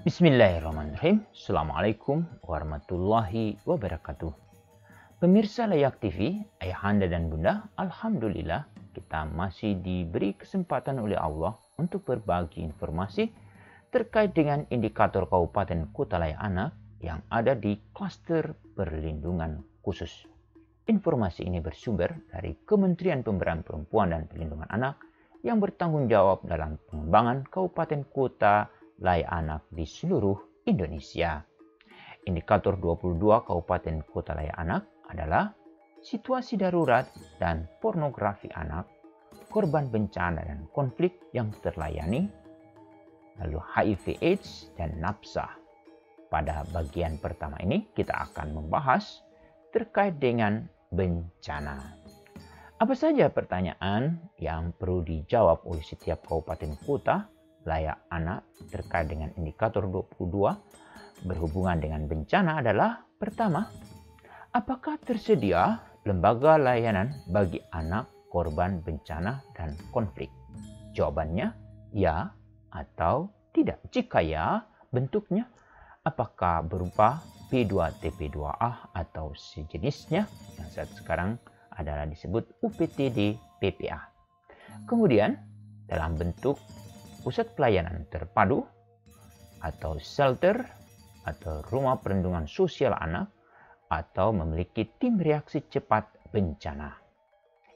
Bismillahirrahmanirrahim. Assalamualaikum warahmatullahi wabarakatuh. Pemirsa Layak TV, ayahanda dan bunda, alhamdulillah kita masih diberi kesempatan oleh Allah untuk berbagi informasi terkait dengan indikator Kabupaten Kota Layak Anak yang ada di klaster perlindungan khusus. Informasi ini bersumber dari Kementerian Pemberdayaan Perempuan dan Perlindungan Anak yang bertanggung jawab dalam pengembangan Kabupaten Kota Layak Anak di seluruh Indonesia. Indikator 22 Kabupaten Kota Layak Anak adalah situasi darurat dan pornografi anak, korban bencana dan konflik yang terlayani, lalu HIV/AIDS dan nafsa. Pada bagian pertama ini kita akan membahas terkait dengan bencana. Apa saja pertanyaan yang perlu dijawab oleh setiap kabupaten kota Layak Anak terkait dengan indikator 22 berhubungan dengan bencana adalah: pertama, apakah tersedia lembaga layanan bagi anak korban bencana dan konflik? Jawabannya ya atau tidak. Jika ya, bentuknya apakah berupa P2TP2A atau sejenisnya yang saat sekarang adalah disebut UPTD PPA. Kemudian dalam bentuk pusat pelayanan terpadu atau shelter atau rumah perlindungan sosial anak atau memiliki tim reaksi cepat bencana.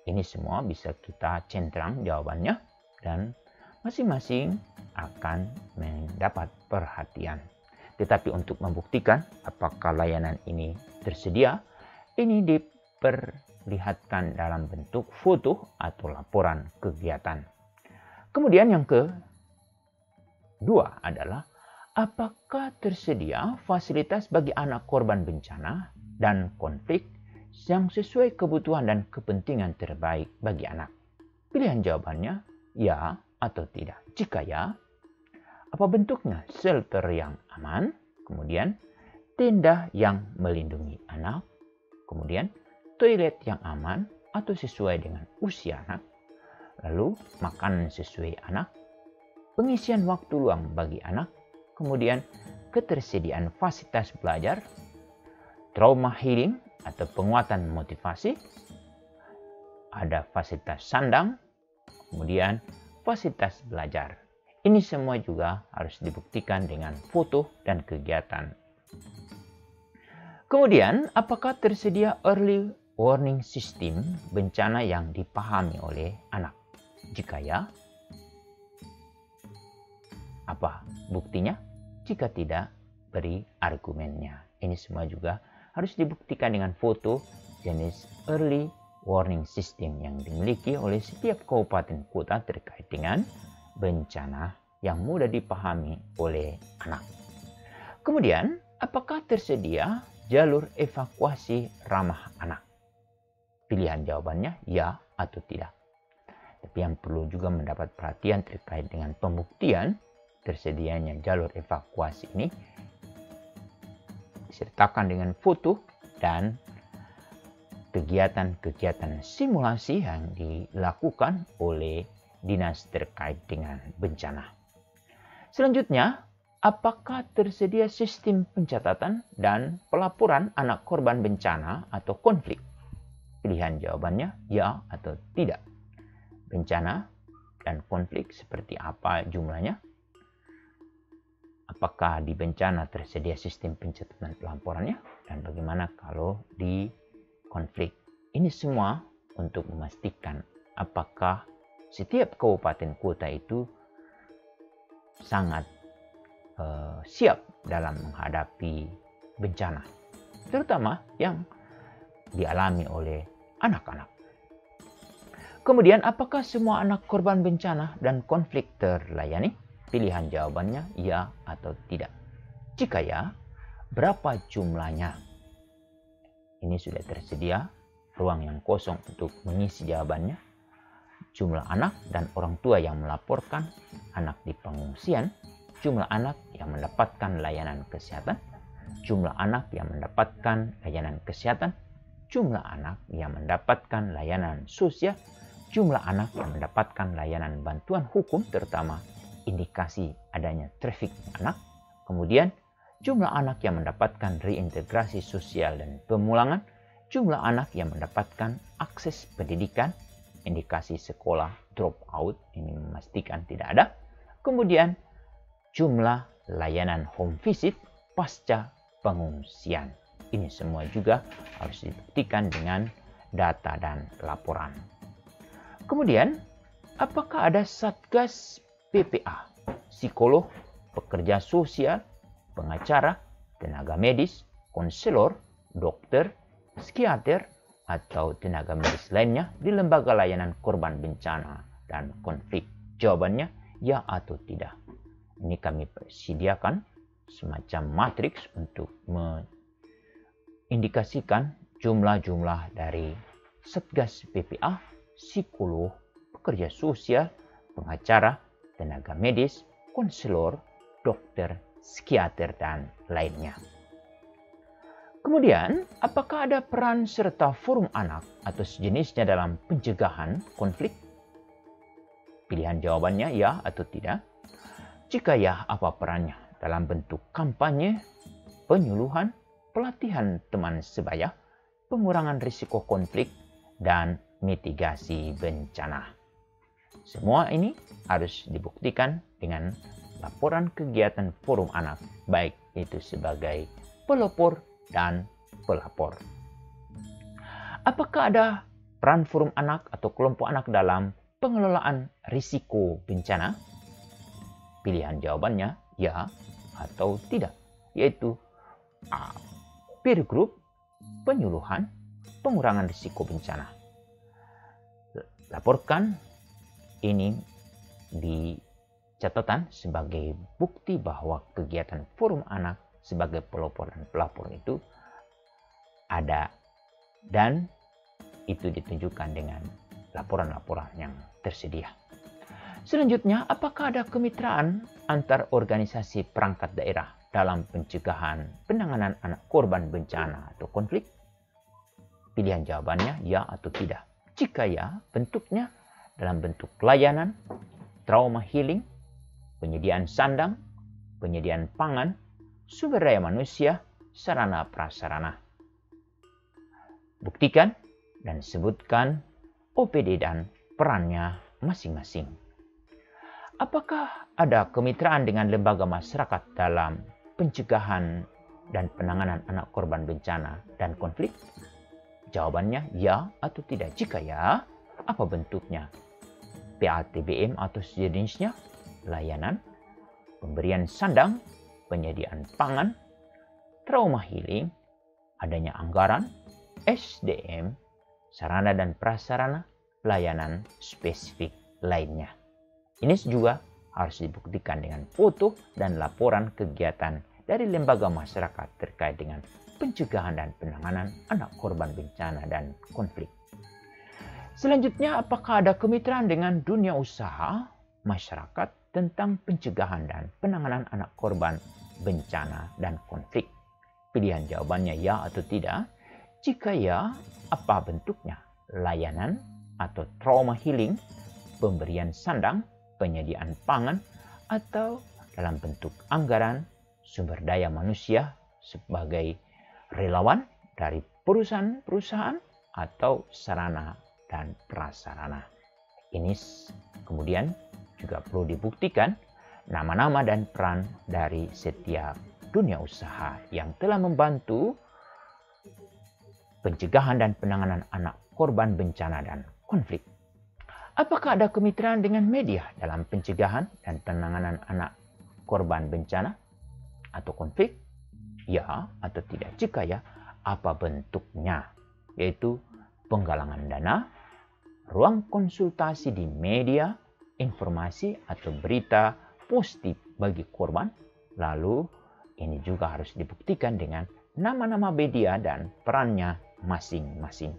Ini semua bisa kita centang jawabannya dan masing-masing akan mendapat perhatian. Tetapi untuk membuktikan apakah layanan ini tersedia, ini diperlihatkan dalam bentuk foto atau laporan kegiatan. Kemudian yang kedua adalah apakah tersedia fasilitas bagi anak korban bencana dan konflik yang sesuai kebutuhan dan kepentingan terbaik bagi anak? Pilihan jawabannya ya atau tidak. Jika ya, apa bentuknya? Shelter yang aman, kemudian tenda yang melindungi anak, kemudian toilet yang aman atau sesuai dengan usia anak, lalu makanan sesuai anak, pengisian waktu luang bagi anak, kemudian ketersediaan fasilitas belajar, trauma healing atau penguatan motivasi, ada fasilitas sandang, kemudian fasilitas belajar. Ini semua juga harus dibuktikan dengan foto dan kegiatan. Kemudian, apakah tersedia early warning system bencana yang dipahami oleh anak? Jika ya, apa buktinya? Jika tidak, beri argumennya. Ini semua juga harus dibuktikan dengan foto jenis early warning system yang dimiliki oleh setiap kabupaten kota terkait dengan bencana yang mudah dipahami oleh anak. Kemudian, apakah tersedia jalur evakuasi ramah anak? Pilihan jawabannya ya atau tidak. Tapi yang perlu juga mendapat perhatian terkait dengan pembuktian tersedianya jalur evakuasi ini disertakan dengan foto dan kegiatan-kegiatan simulasi yang dilakukan oleh dinas terkait dengan bencana. Selanjutnya, apakah tersedia sistem pencatatan dan pelaporan anak korban bencana atau konflik? Pilihan jawabannya ya atau tidak. Bencana dan konflik seperti apa jumlahnya? Apakah di bencana tersedia sistem pencatatan pelaporannya? Dan bagaimana kalau di konflik? Ini semua untuk memastikan apakah setiap kabupaten kota itu sangat siap dalam menghadapi bencana, terutama yang dialami oleh anak-anak. Kemudian, apakah semua anak korban bencana dan konflik terlayani? Pilihan jawabannya ya atau tidak. Jika ya, berapa jumlahnya? Ini sudah tersedia ruang yang kosong untuk mengisi jawabannya. Jumlah anak dan orang tua yang melaporkan anak di pengungsian, jumlah anak yang mendapatkan layanan kesehatan, jumlah anak yang mendapatkan layanan kesehatan, jumlah anak yang mendapatkan layanan sosial, jumlah anak yang mendapatkan layanan bantuan hukum terutama indikasi adanya trafik anak, Kemudian, jumlah anak yang mendapatkan reintegrasi sosial dan pemulangan, jumlah anak yang mendapatkan akses pendidikan, indikasi sekolah drop out, ini memastikan tidak ada. Kemudian, jumlah layanan home visit pasca pengungsian. Ini semua juga harus dibuktikan dengan data dan laporan. Kemudian, apakah ada Satgas PPA, psikolog, pekerja sosial, pengacara, tenaga medis, konselor, dokter, psikiater, atau tenaga medis lainnya di lembaga layanan korban bencana dan konflik? Jawabannya ya atau tidak. Ini kami sediakan semacam matriks untuk mengindikasikan jumlah-jumlah dari Satgas PPA, psikolog, pekerja sosial, pengacara, tenaga medis, konselor, dokter, psikiater, dan lainnya. Kemudian, apakah ada peran serta forum anak atau sejenisnya dalam pencegahan konflik? Pilihan jawabannya ya atau tidak. Jika ya, apa perannya? Dalam bentuk kampanye, penyuluhan, pelatihan teman sebaya, pengurangan risiko konflik, dan mitigasi bencana. Semua ini harus dibuktikan dengan laporan kegiatan forum anak, baik itu sebagai pelopor dan pelapor. Apakah ada peran forum anak atau kelompok anak dalam pengelolaan risiko bencana? Pilihan jawabannya ya atau tidak, yaitu A. Peer group, penyuluhan, pengurangan risiko bencana. Laporkan ini di catatan sebagai bukti bahwa kegiatan forum anak sebagai pelopor dan pelapor itu ada, dan itu ditunjukkan dengan laporan-laporan yang tersedia. Selanjutnya, apakah ada kemitraan antar organisasi perangkat daerah dalam pencegahan penanganan anak korban bencana atau konflik? Pilihan jawabannya ya atau tidak. Jika ya, bentuknya dalam bentuk layanan, trauma healing, penyediaan sandang, penyediaan pangan, sumber daya manusia, sarana prasarana. Buktikan dan sebutkan OPD dan perannya masing-masing. Apakah ada kemitraan dengan lembaga masyarakat dalam pencegahan dan penanganan anak korban bencana dan konflik? Jawabannya ya atau tidak. Jika ya, apa bentuknya? PATBM atau sejenisnya, layanan, pemberian sandang, penyediaan pangan, trauma healing, adanya anggaran, SDM, sarana dan prasarana, layanan spesifik lainnya. Ini juga harus dibuktikan dengan foto dan laporan kegiatan dari lembaga masyarakat terkait dengan pencegahan dan penanganan anak korban bencana dan konflik. Selanjutnya, apakah ada kemitraan dengan dunia usaha masyarakat tentang pencegahan dan penanganan anak korban bencana dan konflik? Pilihan jawabannya ya atau tidak. Jika ya, apa bentuknya? Layanan atau trauma healing, pemberian sandang, penyediaan pangan, atau dalam bentuk anggaran, sumber daya manusia sebagai relawan dari perusahaan-perusahaan atau sarana dan prasarana. Ini kemudian juga perlu dibuktikan nama-nama dan peran dari setiap dunia usaha yang telah membantu pencegahan dan penanganan anak korban bencana dan konflik. Apakah ada kemitraan dengan media dalam pencegahan dan penanganan anak korban bencana atau konflik? Ya atau tidak. Jika ya, apa bentuknya? Yaitu penggalangan dana, ruang konsultasi di media, informasi atau berita positif bagi korban. Lalu ini juga harus dibuktikan dengan nama-nama media dan perannya masing-masing.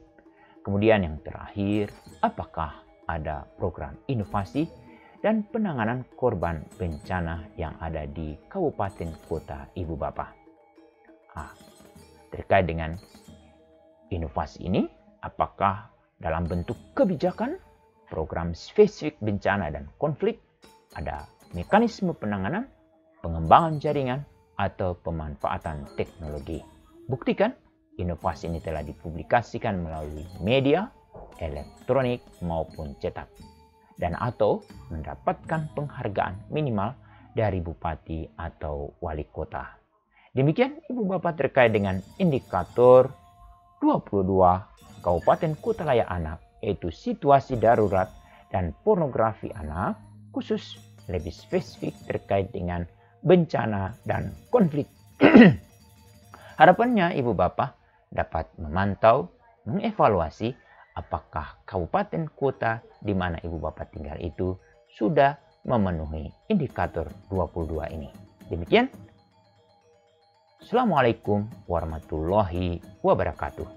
Kemudian yang terakhir, apakah ada program inovasi dan penanganan korban bencana yang ada di kabupaten kota ibu bapa? Terkait dengan inovasi ini, apakah dalam bentuk kebijakan, program spesifik bencana dan konflik, ada mekanisme penanganan, pengembangan jaringan, atau pemanfaatan teknologi. Buktikan, inovasi ini telah dipublikasikan melalui media, elektronik maupun cetak, dan atau mendapatkan penghargaan minimal dari bupati atau wali kota. Demikian Ibu Bapak terkait dengan indikator 22 Kabupaten Kota Layak Anak, yaitu situasi darurat dan pornografi anak, khusus lebih spesifik terkait dengan bencana dan konflik. Harapannya Ibu Bapak dapat memantau, mengevaluasi apakah kabupaten kota di mana Ibu Bapak tinggal itu sudah memenuhi indikator 22 ini. Demikian. Assalamualaikum warahmatullahi wabarakatuh.